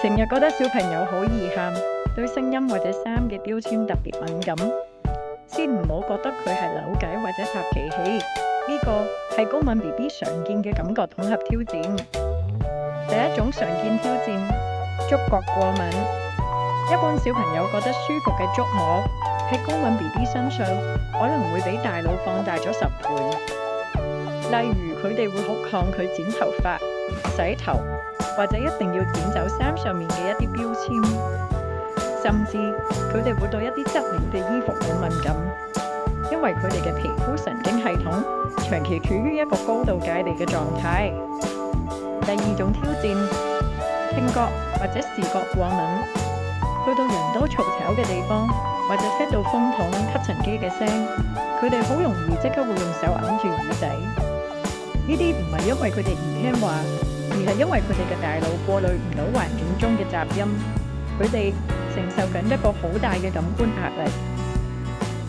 成日覺得小朋友好易喊，對聲音或者衫嘅標籤特別敏感，先唔好覺得佢係扭計或者發脾氣。呢個係高敏 BB 常見嘅感覺統合挑戰。第一種常見挑戰，觸覺過敏。一般小朋友覺得舒服嘅觸摸，喺高敏 BB 身上可能會比大腦放大咗10倍。例如佢哋會好抗拒剪頭髮、洗頭，或者一定要剪走衫上面嘅一啲標籤，甚至佢哋會對一啲質料嘅衣服好敏感，因為佢哋嘅皮膚神經系統長期處於一個高度戒備嘅狀態。第二種挑戰，聽覺或者視覺過敏。去到人多嘈吵嘅地方，或者聽到風筒、吸塵機嘅聲，佢哋好容易即刻會用手揞住耳仔。呢啲唔係因為佢哋唔聽話，而係因為佢哋嘅大腦過濾唔到環境中嘅雜音，佢哋承受緊一個好大嘅感官壓力。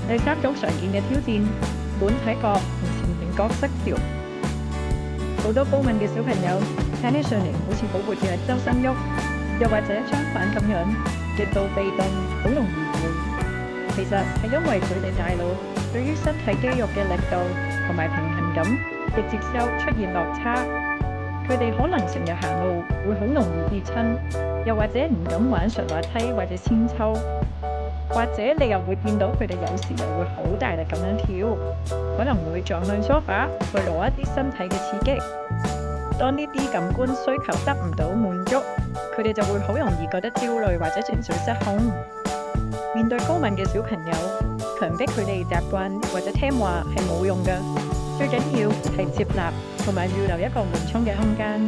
第三種常見嘅挑戰，本體覺同前庭覺失調。好多高敏嘅小朋友睇起上嚟好似好活躍，周身喐，又或者相反咁樣，極度被動，好容易攰。其實係因為佢哋大腦對於身體肌肉嘅力度同埋平衡感嘅接收出現落差，佢哋可能成日行路會好容易跌親，又或者唔敢玩滑滑梯或者韆鞦，或者你又會見到佢哋有時又會好大力咁樣跳，可能會撞向梳化去攞一啲身體嘅刺激。當呢啲感官需求得唔到滿足，佢哋就會好容易覺得焦慮或者情緒失控。面對高敏嘅小朋友，強迫佢哋習慣或者聽話係冇用嘅，最緊要係接納同埋預留一個緩衝嘅空間。